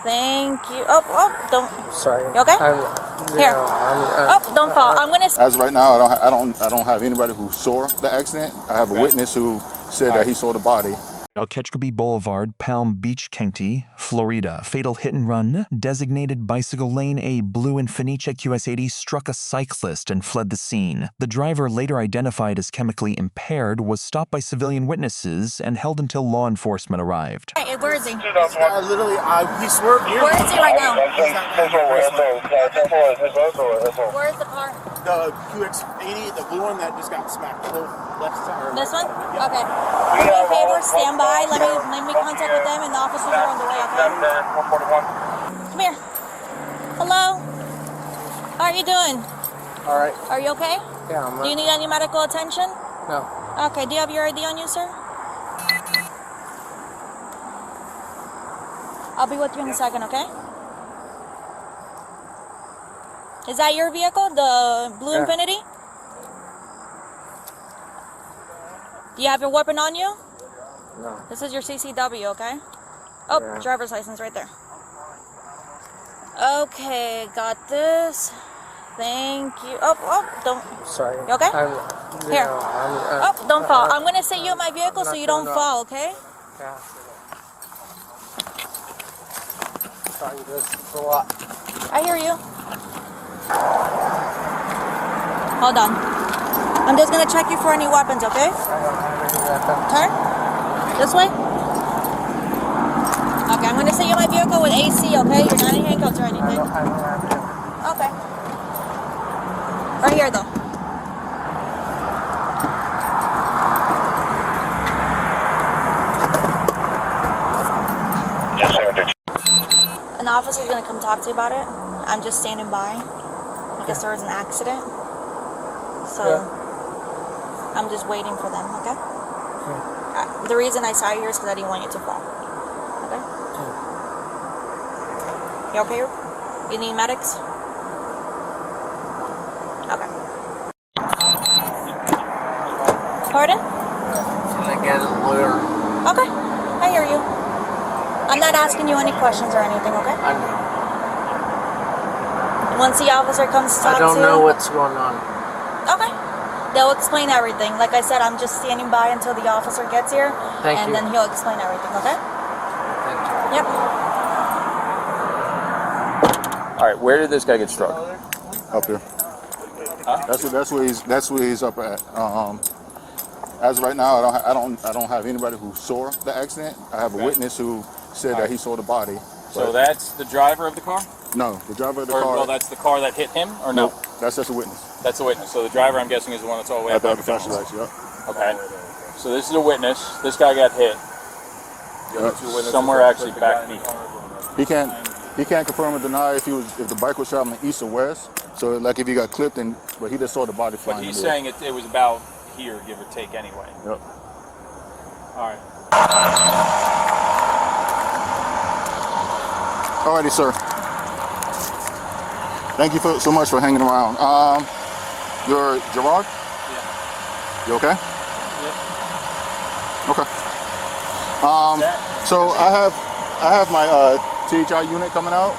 Thank you. Oh, don't. Sorry. You okay? Here. Don't fall. I'm gonna. As of right now, I don't have anybody who saw the accident. I have a witness who said that he saw the body. Ketchkaby Boulevard, Palm Beach County, Florida. Fatal hit and run. Designated bicycle lane. A blue Infiniti QS80 struck a cyclist and fled the scene. The driver, later identified as chemically impaired, was stopped by civilian witnesses and held until law enforcement arrived. Hey, where is he? He swerved here. Where is he right now? Where's the car? The QX80, the blue one that just got smacked. The left side. This one? Okay. Do me a favor, stand by. Let me contact with them, and the officers are on the way, okay? Come here. Hello? How are you doing? All right. Are you okay? Yeah, I'm Do you need any medical attention? No. Okay, do you have your ID on you, sir? I'll be with you in a second, okay? Is that your vehicle, the blue Infiniti? Do you have your weapon on you? No. This is your CCW, okay? Oh, Yeah. Driver's license right there. Okay, got this. Thank you. Oh, don't. Sorry. You okay? Here. No, don't fall. I'm gonna sit you in my vehicle so you don't fall, okay? Yeah. Sorry, this is a lot. I hear you. Hold on. I'm just gonna check you for any weapons, okay? I don't have any weapons. Turn. This way. Okay, I'm gonna sit you in my vehicle with AC, okay? You're not in handcuffs or anything. I don't have any. Okay. Right here, though. Yes, sir. An officer's gonna come talk to you about it. I'm just standing by. I guess there was an accident. So, I'm just waiting for them, okay? The reason I saw you here is because I didn't want you to fall. Okay? You okay? You need medics? Okay. Pardon? Can I get a lawyer? Okay. I hear you. I'm not asking you any questions or anything, okay? I know. Once the officer comes to talk to you... I don't know what's going on. Okay. They'll explain everything. Like I said, I'm just standing by until the officer gets here. Thank you. And then he'll explain everything, okay? Thank you. Yep. All right, where did this guy get struck? Up here. Huh? That's where he's up at. As of right now, I don't have anybody who saw the accident. I have a witness who said that he saw the body. So that's the driver of the car? No, the driver of the Or, car. well, that's the car that hit him, or no? Nope, that's just a witness. That's a witness. So the driver, I'm guessing, is the one that's all the way At up the by flashing lights, yep. Okay. So this is a witness. This guy got hit. Somewhere actually back knee. He can't confirm or deny if the bike was traveling east or west. So like if he got clipped but he just saw the body flying. But he's saying it was about here, give or take, anyway. Yep. All right. Alrighty, sir. Thank you so much for hanging around. You're Gerard? Yeah. You okay? Yep. Okay. So I have my THI unit coming out.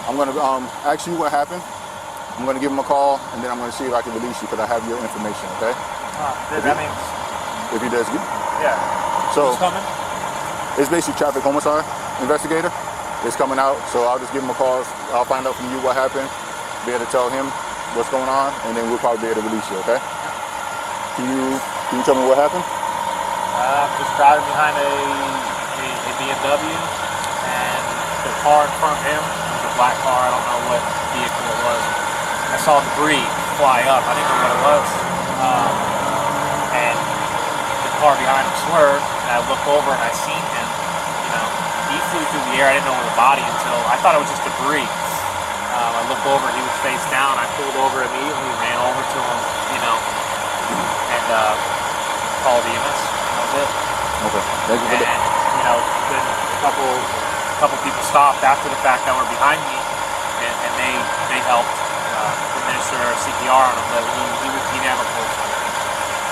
I'm gonna ask you what happened. I'm gonna give him a call, and then I'm gonna see if I can release you because I have your information. Okay? If he does good. Yeah. So Who's coming? it's basically traffic homicide investigator. It's coming out, so I'll just give him a call. I'll find out from you what happened, be able to tell him what's going on, and then we'll probably be able to release you, okay? Can you tell me what happened? I'm just driving behind a BMW, and the car in front of him was a black car. I don't know what vehicle it was. I saw debris fly up. I didn't know what it was. And the car behind him swerved, and I look over and I seen him. He flew through the air. I didn't know it was a body until I thought it was just debris. I looked over, he was face down. I pulled over immediately, ran over to him, and called EMS. That was it. Okay. Thank you for that. And then a couple people stopped after the fact that were behind me, and they helped administer CPR on him, but he never pulled.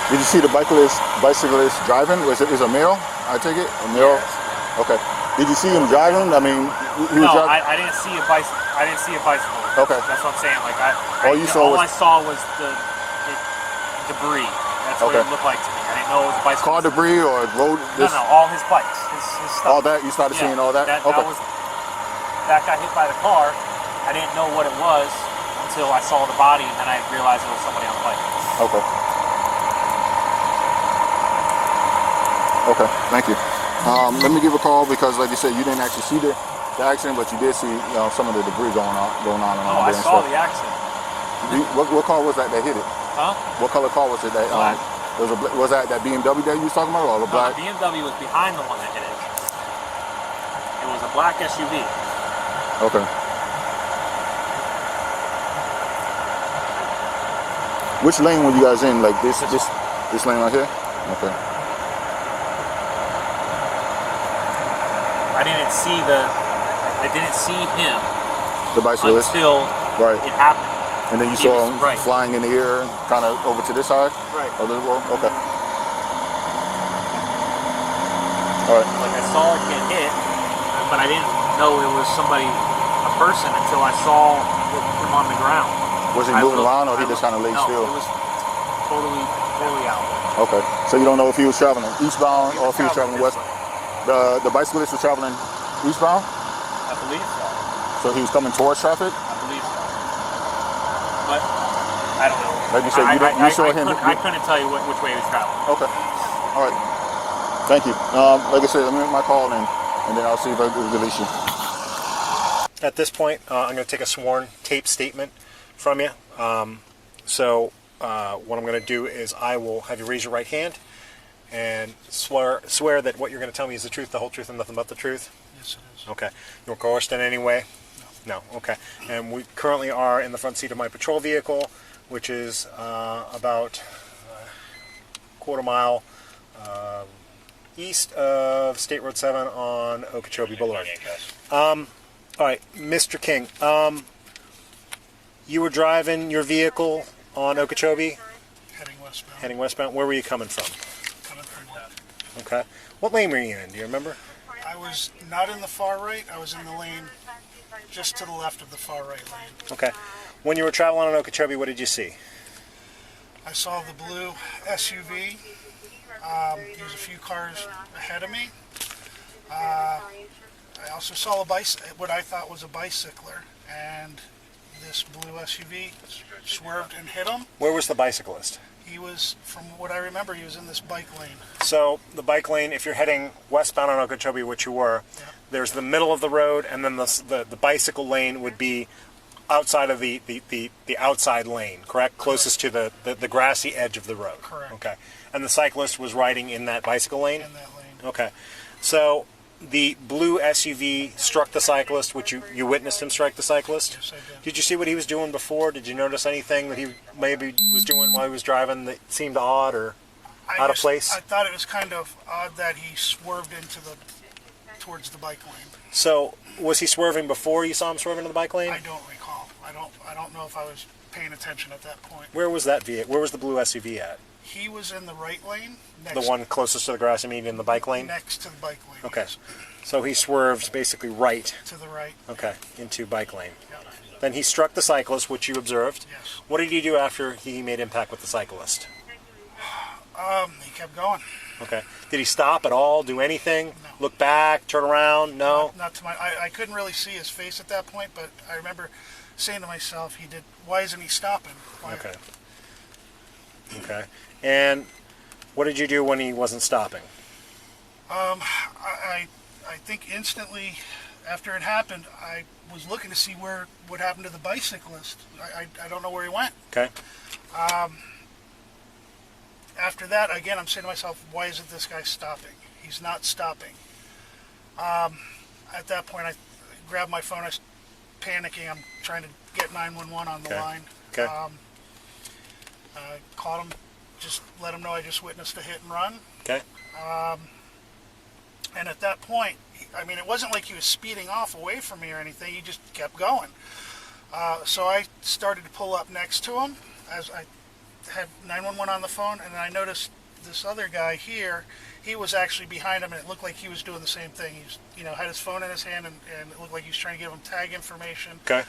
Did you see the bicyclist driving? Is a male? I take it? A male? Yes. Okay. Did you see him driving? I mean, he was No, driving? I didn't see a bicycle. I didn't see a bicycle. Okay. That's what I'm saying. Like All you saw all was- I saw was the debris. That's what Okay. it looked like to me. I didn't know it was a bicycle. Car debris or road? No, all his bikes, his stuff. All that? You started seeing all that? Okay. That got hit by the car. I didn't know what it was until I saw the body, and then I realized it was somebody on the bike. Okay. Okay, thank you. Let me give a call because, like you said, you didn't actually see the accident, but you did see some of the debris going on and Oh, I saw the accident. What car was that hit it? Huh? What color car was it that? Black. Was that BMW that you was talking about, or the No, black? the BMW was behind the one that hit it. It was a black SUV. Okay. Which lane were you guys in? Like this lane right here? Okay. I didn't see him The bicyclist. until Right. it happened. And then you He saw was him right. flying in the air, kind of over to this side Right. of the road. Okay. All right. Like I saw it get hit, but I didn't know it was a person until I saw him on the ground. Was he I moving looked- around, or he I just kind of laid no, still? it was totally out. Okay. So you don't know if he was traveling eastbound or if he was traveling this west. way. The bicyclist was traveling eastbound, I believe so. so he was coming towards traffic. I believe so. But I don't know. Like you said, you saw him. I couldn't tell you which way he was traveling. Okay. All right. Thank you. Like I said, let me make my call and then I'll see if I can release you. At this point, I'm going to take a sworn tape statement from you. So what I'm going to do is I will have you raise your right hand and swear that what you're going to tell me is the truth, the whole truth, and nothing but the truth. Yes, it is. Okay. You were coerced in any way? No. Okay. And we currently are in the front seat of my patrol vehicle, which is about a quarter mile east of State Road 7 on Okeechobee Boulevard. All right, Mr. King, you were driving your vehicle on Okeechobee, Heading westbound. heading westbound. Where were you coming from? Coming from left. Okay. What lane were you in? Do you remember? I was not in the far right. I was in the lane just to the left of the far right lane. Okay. When you were traveling on Okeechobee, what did you see? I saw the blue SUV. There was a few cars ahead of me. I also saw what I thought was a bicycler, and this blue SUV swerved and hit him. Where was the bicyclist? He was, from what I remember, he was in this bike lane. So the bike lane, if you're heading westbound on Okeechobee, which you were, Yeah. there's the middle of the road, and then the bicycle lane would be outside of the outside lane, correct? Closest to the grassy edge of the road. Correct. Okay. And the cyclist was riding in that bicycle lane? In that lane. Okay. So the blue SUV struck the cyclist, which you witnessed him strike the cyclist? Yes, I did. Did you see what he was doing before? Did you notice anything that he maybe was doing while he was driving that seemed odd or out of place? I thought it was kind of odd that he swerved towards the bike lane. So was he swerving before you saw him swerving in the bike lane? I don't recall. I don't know if I was paying attention at that point. Where was that vehicle? Where was the blue SUV at? He was in the right lane. The one closest to the grassy median in the bike lane? Next to the bike lane. Okay. Yes. So he swerved basically right, To the right. okay, into bike lane. Yeah. Then he struck the cyclist, which you observed. Yes. What did he do after he made impact with the cyclist? He kept going. Okay. Did he stop at all? Do anything? No. Look back? Turn around? No? Not to my. I couldn't really see his face at that point, but I remember saying to myself, "He did. Why isn't he stopping?" Why? Okay. Okay. And what did you do when he wasn't stopping? I think instantly after it happened, I was looking to see what happened to the bicyclist. I don't know where he went. Okay. After that, again, I'm saying to myself, why isn't this guy stopping? He's not stopping. At that point, I grabbed my phone. I was panicking. I'm trying to get 911 on the Okay. line. Okay. I called him, just let him know I just witnessed a hit and run. Okay. And at that point, I mean, it wasn't like he was speeding off away from me or anything. He just kept going. So I started to pull up next to him as I had 911 on the phone, and I noticed this other guy here, he was actually behind him, and it looked like he was doing the same thing. He was, had his phone in his hand, and it looked like he was trying to give him tag information. Okay.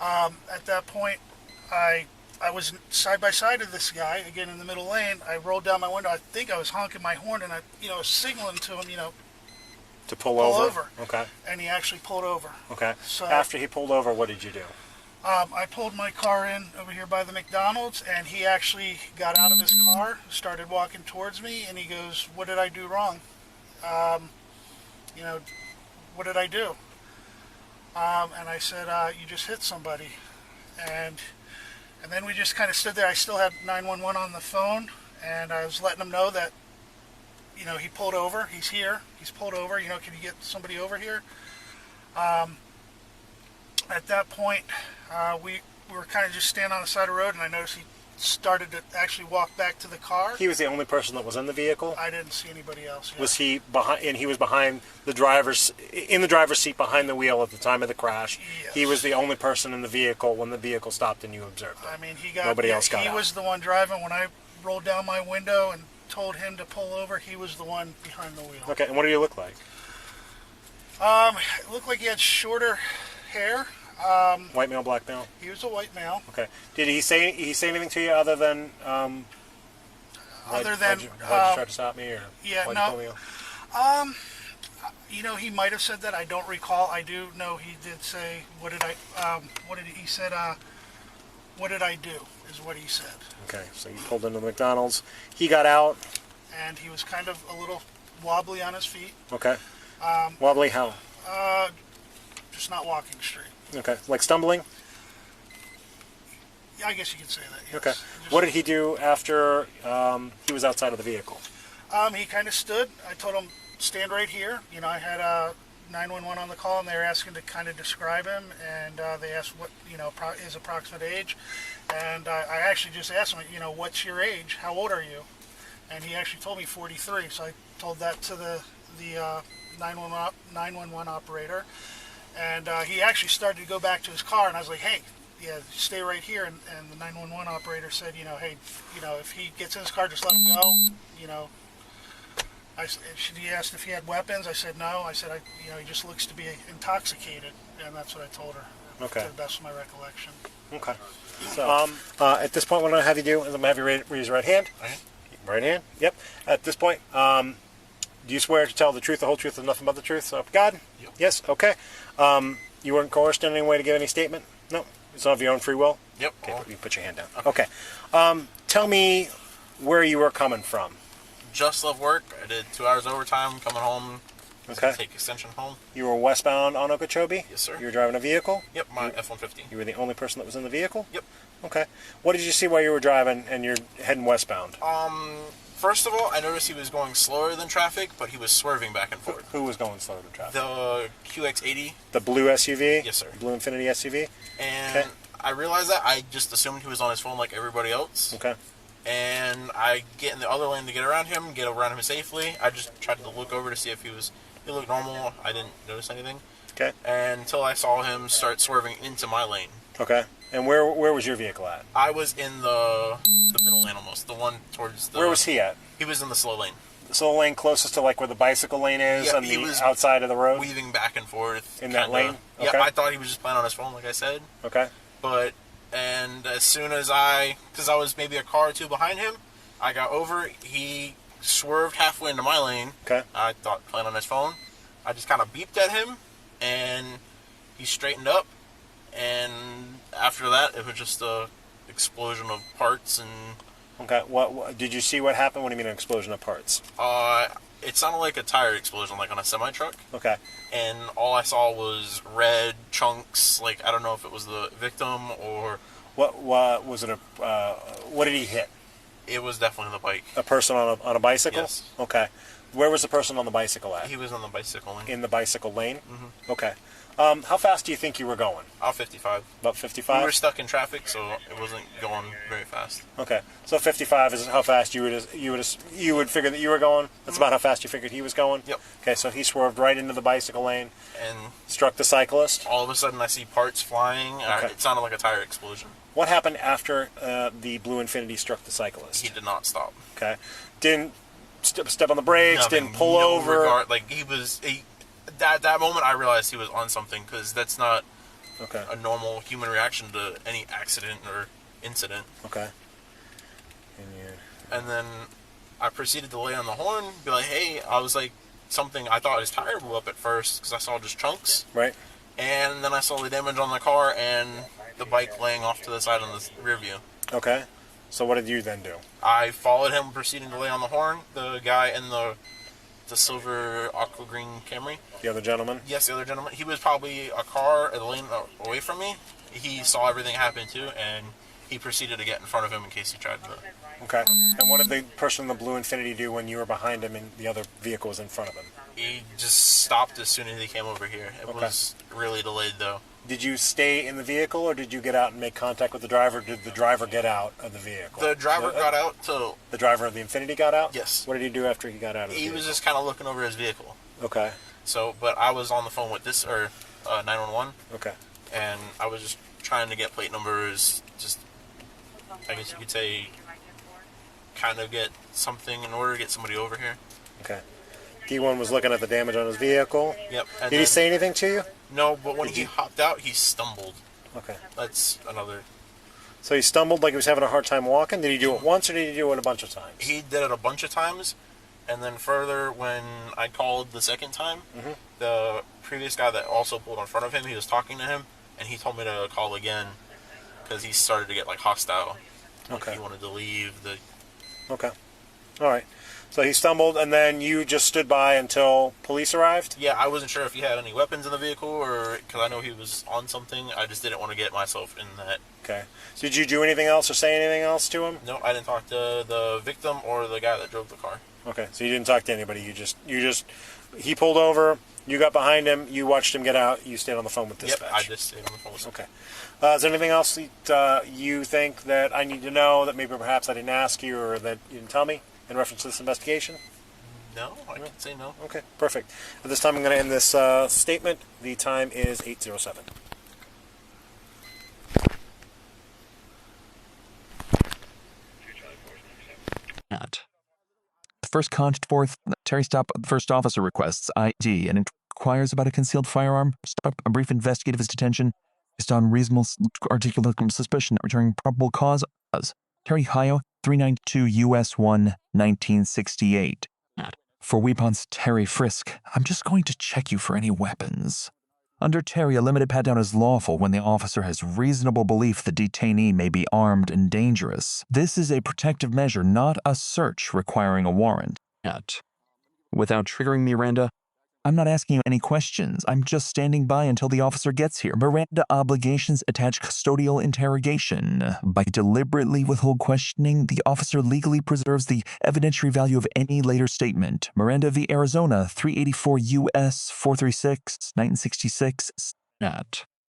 At that point, I was side by side of this guy, again in the middle lane. I rolled down my window. I think I was honking my horn, and I, was signaling to him, To pull over. Okay. And he actually pulled over. Okay. So after he pulled over, what did you do? I pulled my car in over here by the McDonald's, and he actually got out of his car, started walking towards me, and he goes, "What did I do wrong? What did I do?" And I said, "You just hit somebody." And then we just kind of stood there. I still had 911 on the phone, and I was letting him know that, he pulled over. He's here. He's pulled over. Can you get somebody over here? At that point, we were kind of just standing on the side of the road, and I noticed he started to actually walk back to the car. He was the only person that was in the vehicle? I didn't see anybody else. Yeah. Was he behind? And he was behind in the driver's seat behind the wheel at the time of the crash. Yes. He was the only person in the vehicle when the vehicle stopped and you observed it. I mean, Nobody else got He out. was the one driving. When I rolled down my window and told him to pull over, he was the one behind the wheel. Okay, and what did he look like? It looked like he had shorter hair. White male, black male? He was a white male. Okay. Did he say anything to you other than why'd you try to stop me, or yeah, why'd no. you pull me over? He might have said that. I don't recall. I do know he did say, "What did I do?" is what he said. Okay, so you pulled into the McDonald's. He got out. And he was kind of a little wobbly on his feet. Okay. Wobbly how? Just not walking straight. Okay, like stumbling? Yeah, I guess you could say that, yes. Okay. What did he do after he was outside of the vehicle? He kind of stood. I told him, stand right here. I had 911 on the call, and they were asking to kind of describe him, and they asked what, his approximate age. And I actually just asked him, what's your age? How old are you? And he actually told me 43. So I told that to the 911 operator. And he actually started to go back to his car, and I was like, "Hey, yeah, stay right here." And the 911 operator said, "Hey, if he gets in his car, just let him go." He asked if he had weapons. I said no. I said, he just looks to be intoxicated, and that's what I told her. Okay. To the best of my recollection. Okay. So, at this point, what I'm going to have you do is I'm going to have you raise your right hand. Right hand? Yep. At this point, do you swear to tell the truth, the whole truth, and nothing but the truth? So, God? Yep. Yes? Okay. You weren't coerced in any way to give any statement? No? It's of your own free will? Yep. Okay, you put your hand down. Okay. Tell me where you were coming from. Just left work. I did 2 hours overtime coming home. Okay. Take extension home. You were westbound on Okeechobee? Yes, sir. You were driving a vehicle? Yep, my F-150. You were the only person that was in the vehicle? Yep. Okay. What did you see while you were driving and you're heading westbound? First of all, I noticed he was going slower than traffic, but he was swerving back and forth. Who was going slower than traffic? The QX80. The blue SUV? Yes, sir. Blue Infinity SUV? And okay. I realized that. I just assumed he was on his phone like everybody else. Okay. And I get in the other lane to get around him safely. I just tried to look over to see if he looked normal. I didn't notice anything. Okay. And until I saw him start swerving into my lane. Okay. And where was your vehicle at? I was in the middle lane almost. The one towards the... Where was he at? He was in the slow lane. The slow lane closest to like where the bicycle lane is Yeah, on he the was outside of the road? weaving back and forth. In that lane? Okay. Yeah, I thought he was just playing on his phone, like I said. Okay. And as soon as because I was maybe a car or two behind him, I got over, he swerved halfway into my lane. Okay. I thought playing on his phone. I just kind of beeped at him, and he straightened up, and after that, it was just a explosion of parts and... Okay, what did you see what happened? What do you mean an explosion of parts? It sounded like a tire explosion, like on a semi-truck. Okay. And all I saw was red chunks, like, I don't know if it was the victim or... What was it, what did he hit? It was definitely the bike. A person on a bicycle? Yes. Okay. Where was the person on the bicycle at? He was on the bicycle lane. In the bicycle lane? Mm-hmm. Okay. How fast do you think you were going? About 55. About We 55? were stuck in traffic, so it wasn't going very fast. Okay, so 55 is how fast you would figure that you were going. That's about how fast you figured he was going. Yep. Okay, so he swerved right into the bicycle lane, And struck the cyclist. all of a sudden, I see parts flying. Okay. It sounded like a tire explosion. What happened after the blue Infiniti struck the cyclist? He did not stop. Okay, didn't step on the brakes, Nothing, didn't pull no over. regard. Like that moment, I realized he was on something, because that's not Okay. a normal human reaction to any accident or incident. Okay. And then I proceeded to lay on the horn, be like, "Hey," I was like, something. I thought his tire blew up at first because I saw just chunks, Right. and then I saw the damage on the car and the bike laying off to the side on the rear view. Okay. So what did you then do? I followed him, proceeding to lay on the horn. The guy in the silver aqua green Camry. The other gentleman? Yes, the other gentleman. He was probably a lane away from me. He saw everything happen too, and he proceeded to get in front of him in case he tried to. Okay. And what did the person in the blue Infiniti do when you were behind him and the other vehicle was in front of him? He just stopped as soon as he came over here. It Okay. was really delayed though. Did you stay in the vehicle or did you get out and make contact with the driver? Did the driver get out of the vehicle? The driver got out to. The driver of the Infiniti got out? Yes. What did he do after he got out of the He vehicle? was just kind of looking over his vehicle. Okay. So, but I was on the phone with 911, Okay. and I was just trying to get plate numbers. Just, I guess you could say, kind of get something in order to get somebody over here. Okay. D1 was looking at the damage on his vehicle. Yep. And Did he say anything to you? No, but when Did he you- hopped out, he stumbled. Okay. That's another. So he stumbled like he was having a hard time walking? Did he do it once or did he do it a bunch of times? He did it a bunch of times, and then further, when I called the second time, the previous guy that also pulled in front of him, he was talking to him, and he told me to call again because he started to get like hostile. Like, Okay. he wanted to leave. Okay. All right. So he stumbled, and then you just stood by until police arrived? Yeah, I wasn't sure if he had any weapons in the vehicle, or because I know he was on something. I just didn't want to get myself in that. Okay. Did you do anything else or say anything else to him? No, I didn't talk to the victim or the guy that drove the car. Okay. So you didn't talk to anybody. He pulled over, you got behind him, you watched him get out, you stayed on the phone with dispatch. Yep, I just stayed on the phone with him. Okay. Is there anything else that you think that I need to know that maybe perhaps I didn't ask you or that you didn't tell me in reference to this investigation? No, I can say no. Okay, perfect. At this time, I'm going to end this statement. The time is 8:07. The first forth, Terry stop. The first officer requests ID and inquires about a concealed firearm. Stop. A brief investigative detention based on reasonable articulate suspicion, returning probable cause. Terry Hio, 392 U.S. 1, 1968. For weapons, Terry Frisk, I'm just going to check you for any weapons. Under Terry, a limited pat-down is lawful when the officer has reasonable belief the detainee may be armed and dangerous. This is a protective measure, not a search requiring a warrant. Without triggering Miranda, I'm not asking you any questions. I'm just standing by until the officer gets here. Miranda obligations attach custodial interrogation. By deliberately withhold questioning, the officer legally preserves the evidentiary value of any later statement. Miranda v. Arizona, 384 U.S. 436, 1966.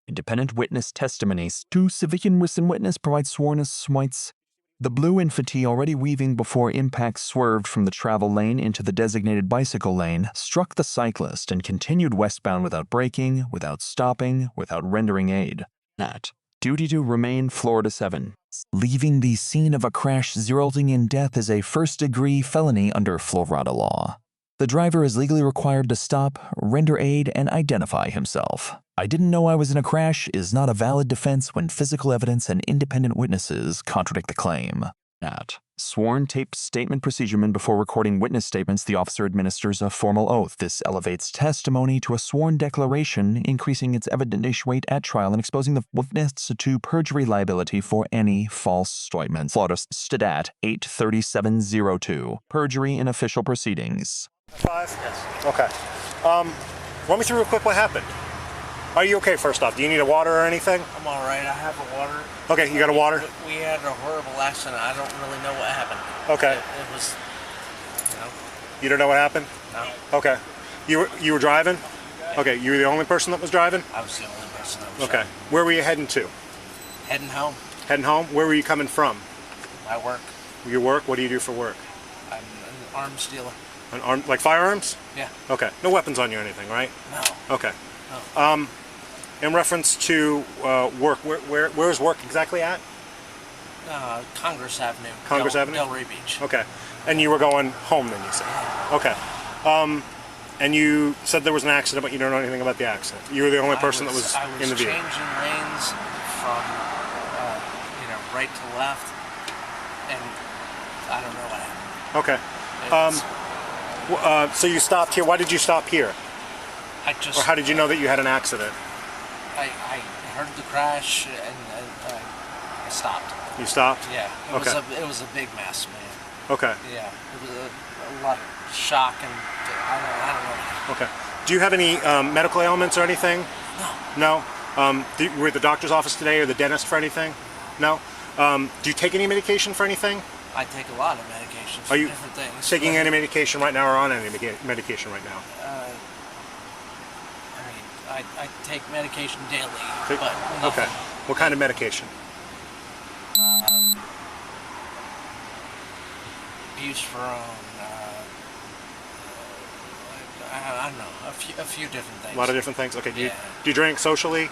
Independent witness testimonies. Two civilian witness provides sworn as smites. The blue Infiniti, already weaving before impact, swerved from the travel lane into the designated bicycle lane, struck the cyclist, and continued westbound without braking, without stopping, without rendering aid. Duty to remain Florida 7. Leaving the scene of a crash resulting in death is a first-degree felony under Florida law. The driver is legally required to stop, render aid, and identify himself. I didn't know I was in a crash is not a valid defense when physical evidence and independent witnesses contradict the claim. Sworn taped statement procedure. Before recording witness statements, the officer administers a formal oath. This elevates testimony to a sworn declaration, increasing its evidentiary weight at trial and exposing the witness to perjury liability for any false statements. Florida Stat 83702. Perjury in official proceedings. 5? Yes. Okay. Run me through real quick what happened. Are you okay first off? Do you need a water or anything? I'm all right. I have a water. Okay, you got a water? We had a horrible accident. I don't really know what happened. Okay. It was, You don't know what happened? no. Okay. You were driving? Okay, you were the only person that was driving? I was the only person that was Okay. driving. Where were you heading to? Heading home. Heading home? Where were you coming from? My work. Your work? What do you do for work? I'm an arms dealer. An arm, like firearms? Yeah. Okay. No weapons on you or anything, right? No. Okay. No. In reference to work, where's work exactly at? Congress Avenue. Congress Avenue? Delray Beach. Okay. And you were going home then, you said? Okay. And you said there was an accident, but you don't know anything about the accident. You were the only person that was in the vehicle. I was changing lanes from, right to left, and I don't know what happened. Okay. So you stopped here. Why did you stop here? Or how did you know that you had an accident? I heard the crash and I stopped. You stopped? Yeah. It was a big mess, man. Okay. Yeah. It was a lot of shock and I don't know. Okay. Do you have any medical ailments or anything? No. No? Were you at the doctor's office today or the dentist for anything? No? Do you take any medication for anything? I take a lot of medication for Are you different things. taking any medication right now or on any medication right now? I take medication daily, Take- but Okay. nothing. What kind of medication? Buspirone, I don't know, a few different things. A lot of different things? Okay. Do Yeah. you drink socially?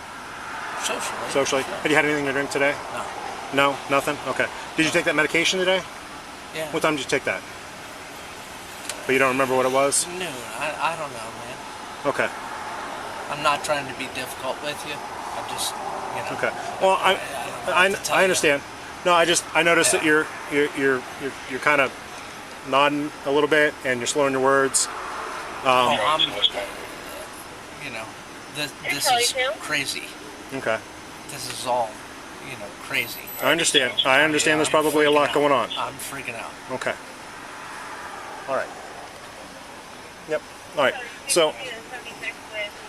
Socially. Socially? Sure. Have you had anything to drink today? No. No? Nothing? Okay. Did you take that medication today? Yeah. What time did you take that? But you don't remember what it was? Noon. I don't know, man. Okay. I'm not trying to be difficult with you. I just, Okay. Well, I understand. No, I noticed that Yeah. you're kind of nodding a little bit and you're slurring your words. This is crazy. Okay. This is all, crazy. I understand. There's probably a I'm lot freaking going out. on. I'm freaking out. Okay. All right. Yep. All right. So,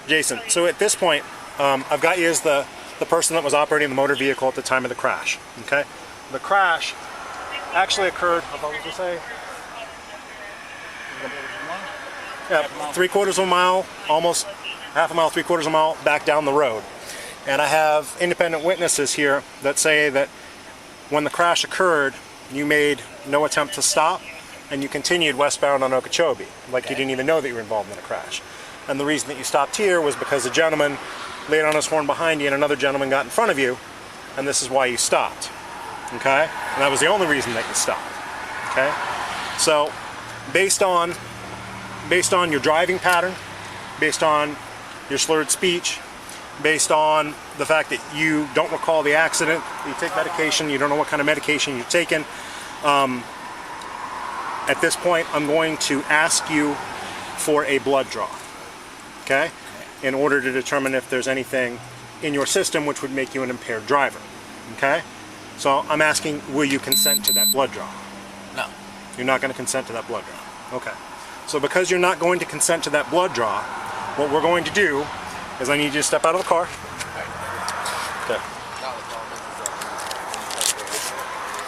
Jason, so at this point, I've got you as the person that was operating the motor vehicle at the time of the crash. Okay. The crash actually occurred, how far was it say? Yeah, 3/4 of a mile, almost half a mile, 3/4 of a mile back down the road. And I have independent witnesses here that say that when the crash occurred, you made no attempt to stop and you continued westbound on Okeechobee, like you didn't even know that you were involved in a crash. And the reason that you stopped here was because a gentleman laid on his horn behind you and another gentleman got in front of you, and this is why you stopped. Okay? And that was the only reason that you stopped. Okay? So, based on your driving pattern, based on your slurred speech, based on the fact that you don't recall the accident, you take medication, you don't know what kind of medication you've taken, at this point I'm going to ask you for a blood draw, okay? In order to determine if there's anything in your system which would make you an impaired driver, okay? So I'm asking, will you consent to that blood draw? No. You're not going to consent to that blood draw. Okay. So because you're not going to consent to that blood draw, what we're going to do is I need you to step out of the car. Okay.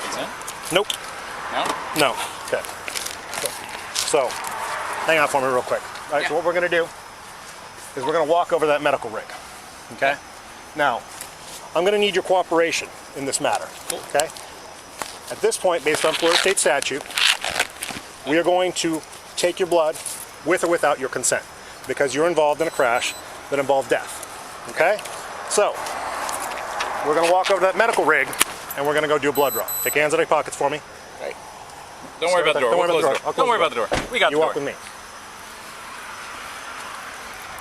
Consent? Nope. No? No. Okay. So, hang on for me real quick. All right, so what we're going to do is we're going to walk over that medical rig. Okay? Now, I'm going to need your cooperation in this matter. Okay? At this point, based on Florida State statute, we are going to take your blood with or without your consent because you're involved in a crash that involved death. Okay? So, we're going to walk over to that medical rig and we're going to go do a blood draw. Take your hands out of your pockets for me. Don't worry about the door. Don't worry We'll about the close door. Don't worry about the door. We got You the door. walk with me.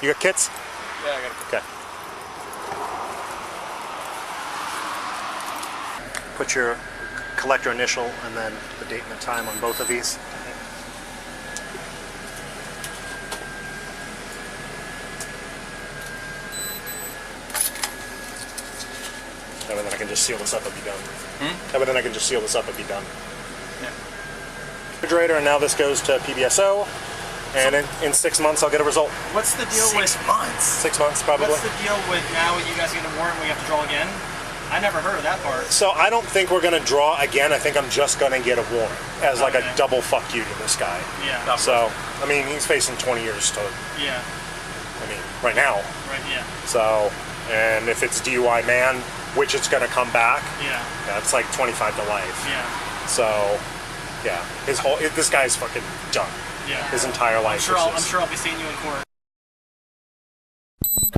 You got kits? Yeah, I got it. Okay. Put your collector initial and then the date and the time on both of these. That way then I can just seal this up and be done. That way then I can just seal this up and be done. Refrigerator, and now this goes to PBSO, and in 6 months I'll get a result. What's the deal with 6 months? 6 months probably. What's the deal with now you guys get a warrant we have to draw again? I never heard of that part. So I don't think we're going to draw again. I think I'm just going to get a warrant as like a double fuck you to this guy. Yeah. So, I mean, he's facing 20 years to, Yeah. I mean, right now. Right, yeah. So, and if it's DUI man, which it's going to come back, Yeah. that's like 25 to life. Yeah. So, yeah, this guy's fucking done. Yeah. His entire life. I'm sure I'll be seeing you in court.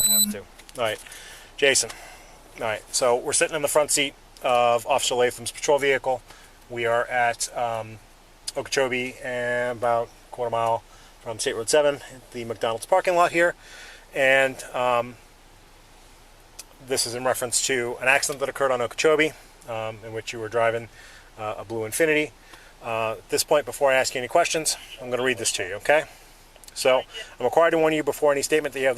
I have to. All right, Jason. All right, so we're sitting in the front seat of Officer Latham's patrol vehicle. We are at Okeechobee, and about a quarter mile from State Road 7, the McDonald's parking lot here. And this is in reference to an accident that occurred on Okeechobee, in which you were driving a blue Infiniti. At this point, before I ask you any questions, I'm going to read this to you, okay? So, I'm required to warn you before any statement that you have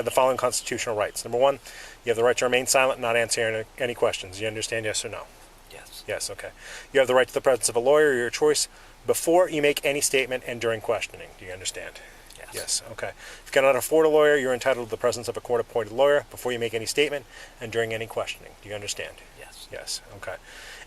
the following constitutional rights. Number one, you have the right to remain silent and not answer any questions. You understand, yes or no? Yes. Yes, okay. You have the right to the presence of a lawyer of your choice before you make any statement and during questioning. Do you understand? Yes. Yes, okay. If you cannot afford a lawyer, you're entitled to the presence of a court-appointed lawyer before you make any statement and during any questioning. Do you understand? Yes. Yes, okay.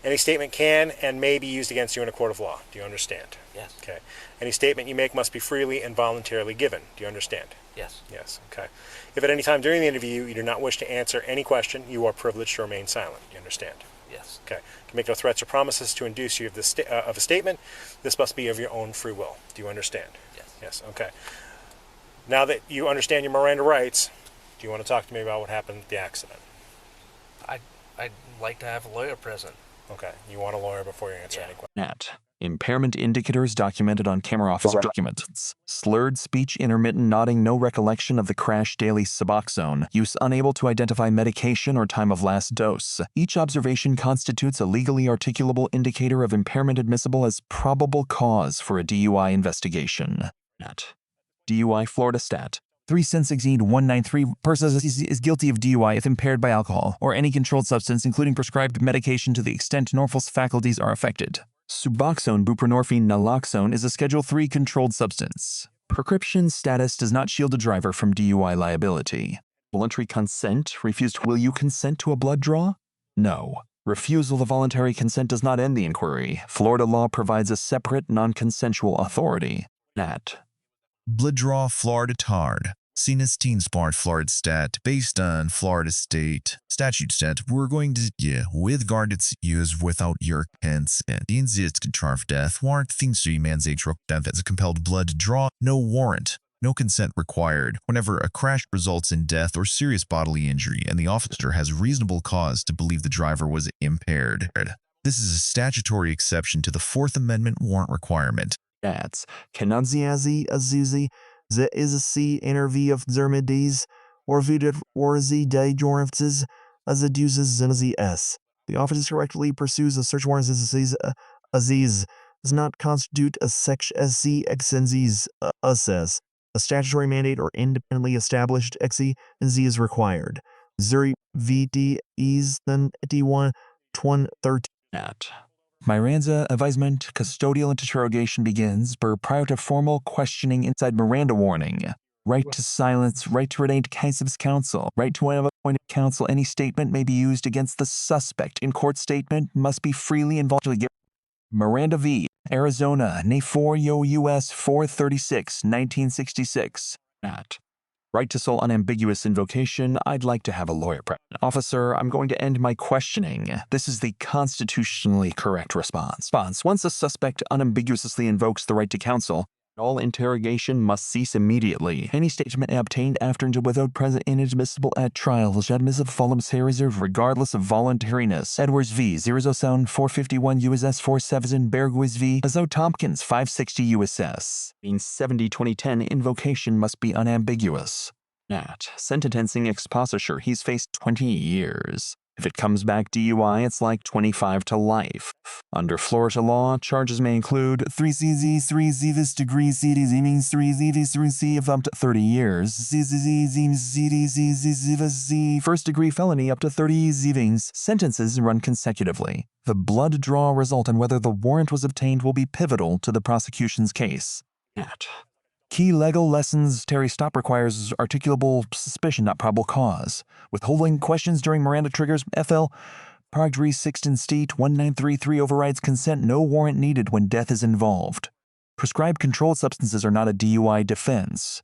Any statement can and may be used against you in a court of law. Do you understand? Yes. Okay. Any statement you make must be freely and voluntarily given. Do you understand? Yes. Yes, okay. If at any time during the interview you do not wish to answer any question, you are privileged to remain silent. Do you understand? Yes. Okay. You can make no threats or promises to induce you of a statement. This must be of your own free will. Do you understand? Yes. Yes, okay. Now that you understand your Miranda rights, do you want to talk to me about what happened at the accident? I'd like to have a lawyer present. Okay. You want a lawyer before you answer any questions. Nat. Impairment indicators documented on camera officer documents. Slurred speech, intermittent nodding, no recollection of the crash, daily Suboxone. Use unable to identify medication or time of last dose. Each observation constitutes a legally articulable indicator of impairment admissible as probable cause for a DUI investigation. Nat. DUI Florida Stat. 3 cents exceed 193. Person is guilty of DUI if impaired by alcohol or any controlled substance, including prescribed medication, to the extent Norfolk's faculties are affected. Suboxone, buprenorphine, naloxone is a Schedule III controlled substance. Prescription status does not shield a driver from DUI liability. Voluntary consent refused. Will you consent to a blood draw? No. Refusal of voluntary consent does not end the inquiry. Florida law provides a separate, non-consensual authority. Nat. Blood draw Florida tard. Seen as teen smart Florida stat based on Florida state statute stat. We're going to with guarded use without your consent. The insist charge of death warrant things to man's age death as a compelled blood draw. No warrant. No consent required whenever a crash results in death or serious bodily injury and the officer has reasonable cause to believe the driver was impaired. This is a statutory exception to the Fourth Amendment warrant requirement. That's Kenanziazi Azuzi, the is a C interview of Zermides, or Videt or Z day Jorfses, as a deuces Zenzi S. The officer correctly pursues a search warrant as Aziz does not constitute a section SC exenzies assess. A statutory mandate or independently established XE and Z is required. Zuri VD is then D1 13. Nat. Miranda advisement custodial interrogation begins prior to formal questioning inside Miranda warning. Right to silence, right to retain case counsel, right to have appointed counsel. Any statement may be used against the suspect. In court statement must be freely and voluntarily given. Miranda v. Arizona, NA4 US 436, 1966. Nat. Right to sole unambiguous invocation. I'd like to have a lawyer present. Officer, I'm going to end my questioning. This is the constitutionally correct response. Once a suspect unambiguously invokes the right to counsel, all interrogation must cease immediately. Any statement obtained after and without present inadmissible at trial is admissible voluntary reserve regardless of voluntariness. Edwards v. 0 Sound 451 USS 47 Bergwies v. Azo Tompkins 560 USS. Means 70-2010 invocation must be unambiguous. Nat. Sentencing expositure. He's faced 20 years. If it comes back DUI, it's like 25 to life. Under Florida law, charges may include 3 CZ, 3 ZVS degree CDZ means 3 ZVS 3 C of up to 30 years, CZZ, first degree felony up to 30 ZVs. Sentences run consecutively. The blood draw result and whether the warrant was obtained will be pivotal to the prosecution's case. Nat. Key legal lessons. Terry stop requires articulable suspicion, not probable cause. Withholding questions during Miranda triggers FL. Paragraph 3 Sixton State 1933 overrides consent. No warrant needed when death is involved. Prescribed controlled substances are not a DUI defense.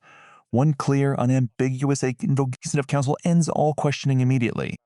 One clear, unambiguous invocation of counsel ends all questioning immediately.